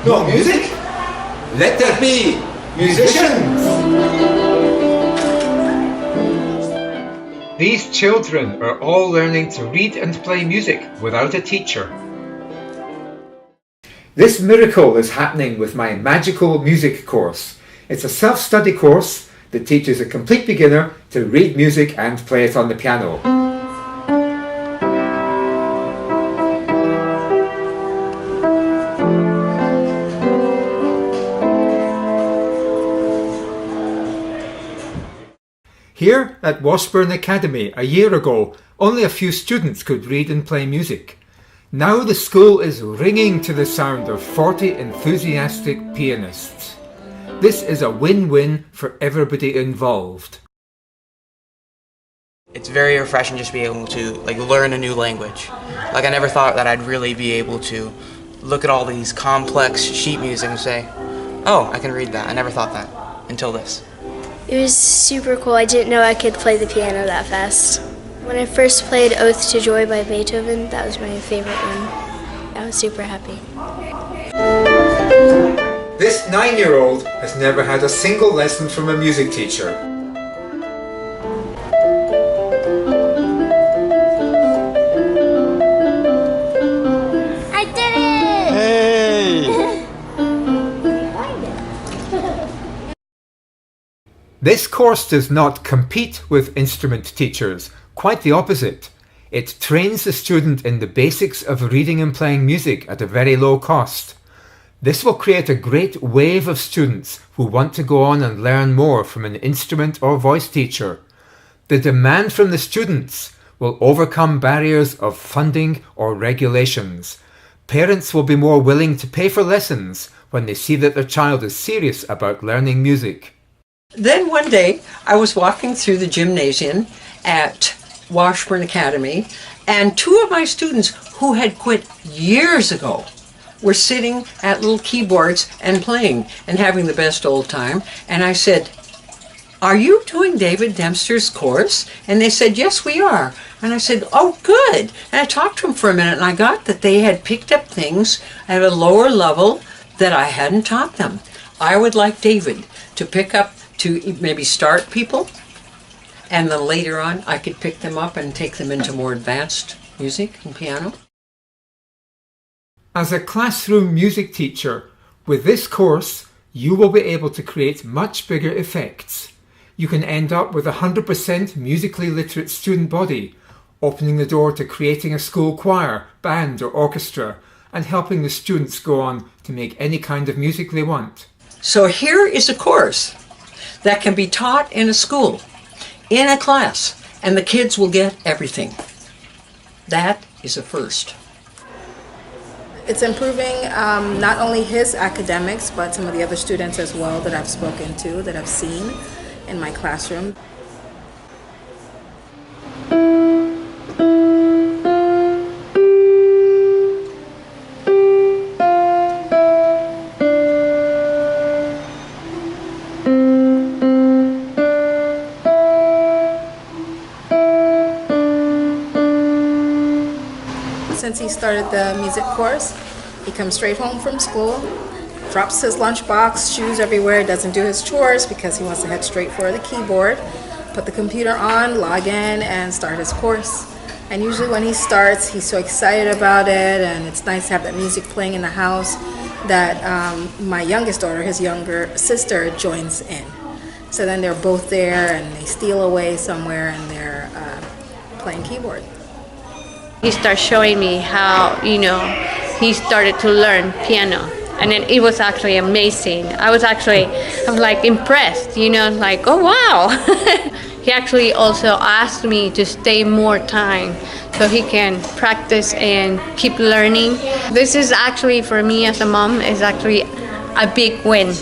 No music? Let there be musicians! These children are all learning to read and play music without a teacher. This miracle is happening with my magical music course. It's a self-study course that teaches a complete beginner to read music and play it on the piano. Here at Washburn Academy a year ago, only a few students could read and play music. Now the school is ringing to the sound of 40 enthusiastic pianists. This is a win-win for everybody involved. It's very refreshing just to be able to learn a new language. I never thought that I'd really be able to look at all these complex sheet music and say, oh, I can read that. I never thought that until this. It was super cool. I didn't know I could play the piano that fast. When I first played Oath to Joy by Beethoven, that was my favorite one. I was super happy. This 9-year-old has never had a single lesson from a music teacher. I did it! Hey! This course does not compete with instrument teachers, quite the opposite. It trains the student in the basics of reading and playing music at a very low cost. This will create a great wave of students who want to go on and learn more from an instrument or voice teacher. The demand from the students will overcome barriers of funding or regulations. Parents will be more willing to pay for lessons when they see that their child is serious about learning music. Then one day I was walking through the gymnasium at Washburn Academy, and two of my students who had quit years ago were sitting at little keyboards and playing and having the best old time. And I said, "Are you doing David Dempster's course?" And they said, "Yes, we are." And I said, "Oh, good." And I talked to them for a minute, and I got that they had picked up things at a lower level that I hadn't taught them. I would like David to pick up, to maybe start people, and then later on I could pick them up and take them into more advanced music and piano. As a classroom music teacher, with this course, you will be able to create much bigger effects. You can end up with a 100% musically literate student body, opening the door to creating a school choir, band or orchestra, and helping the students go on to make any kind of music they want. So here is a course that can be taught in a school, in a class, and the kids will get everything. That is a first. It's improving not only his academics, but some of the other students as well that I've spoken to, that I've seen in my classroom. Since he started the music course, he comes straight home from school, drops his lunchbox, shoes everywhere, doesn't do his chores because he wants to head straight for the keyboard, put the computer on, log in, and start his course. And usually when he starts, he's so excited about it, and it's nice to have that music playing in the house that my youngest daughter, his younger sister, joins in. So then they're both there, and they steal away somewhere, and they're playing keyboard. He started showing me how, he started to learn piano. And then it was actually amazing. I was impressed, oh wow. He actually also asked me to stay more time so he can practice and keep learning. This is actually, for me as a mom, is actually a big win.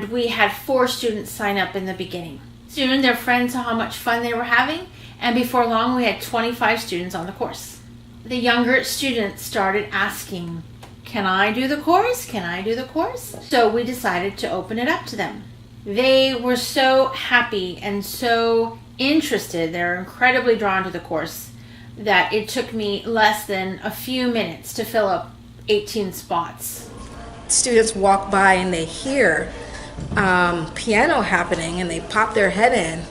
We had 4 students sign up in the beginning. Soon their friends saw how much fun they were having, and before long we had 25 students on the course. The younger students started asking, "Can I do the course? Can I do the course?" So we decided to open it up to them. They were so happy and so interested, they're incredibly drawn to the course, that it took me less than a few minutes to fill up 18 spots. Students walk by and they hear piano happening and they pop their head in,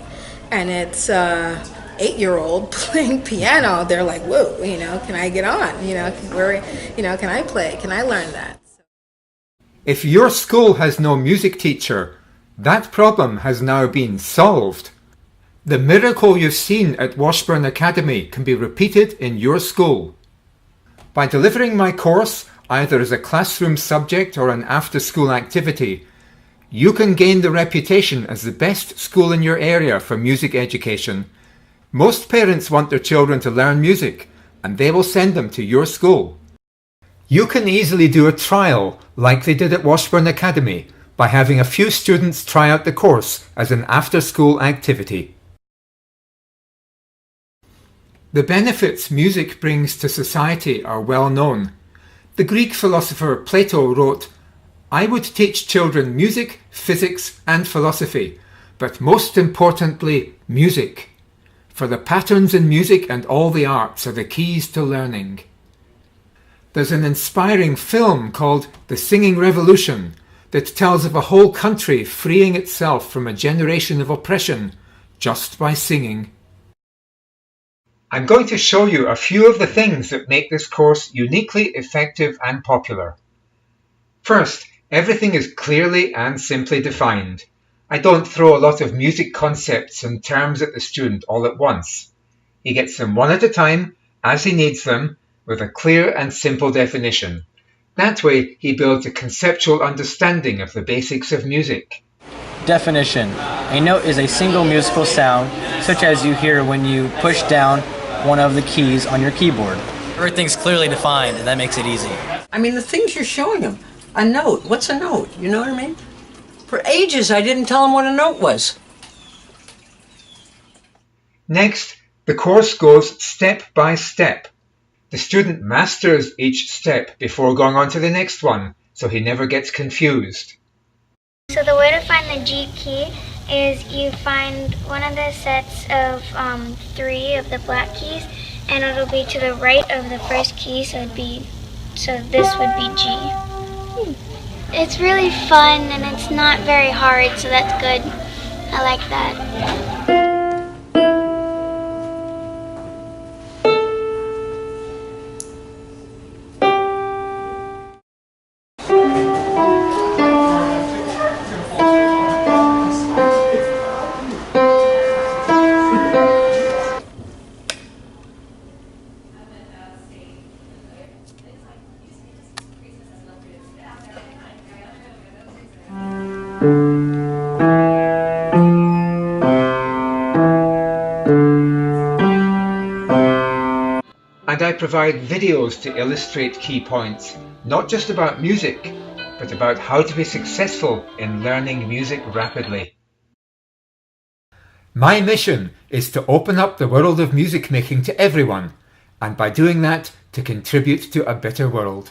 and it's 8-year-old playing piano. They're like, whoa, can I get on? Can I play? Can I learn that? If your school has no music teacher, that problem has now been solved. The miracle you've seen at Washburn Academy can be repeated in your school. By delivering my course, either as a classroom subject or an after-school activity, you can gain the reputation as the best school in your area for music education. Most parents want their children to learn music, and they will send them to your school. You can easily do a trial, like they did at Washburn Academy, by having a few students try out the course as an after-school activity. The benefits music brings to society are well known. The Greek philosopher Plato wrote, "I would teach children music, physics, and philosophy, but most importantly, music. For the patterns in music and all the arts are the keys to learning." There's an inspiring film called The Singing Revolution that tells of a whole country freeing itself from a generation of oppression just by singing. I'm going to show you a few of the things that make this course uniquely effective and popular. First, everything is clearly and simply defined. I don't throw a lot of music concepts and terms at the student all at once. He gets them one at a time, as he needs them, with a clear and simple definition. That way, he builds a conceptual understanding of the basics of music. Definition. A note is a single musical sound, such as you hear when you push down one of the keys on your keyboard. Everything's clearly defined, and that makes it easy. I mean, the things you're showing them. A note. What's a note? You know what I mean? For ages, I didn't tell them what a note was. Next, the course goes step by step. The student masters each step before going on to the next one, so he never gets confused. So the way to find the G key is you find one of the sets of 3 of the black keys, and it'll be to the right of the first key, so this would be G. It's really fun and it's not very hard, so that's good. I like that. And I provide videos to illustrate key points, not just about music, but about how to be successful in learning music rapidly. My mission is to open up the world of music making to everyone, and by doing that, to contribute to a better world.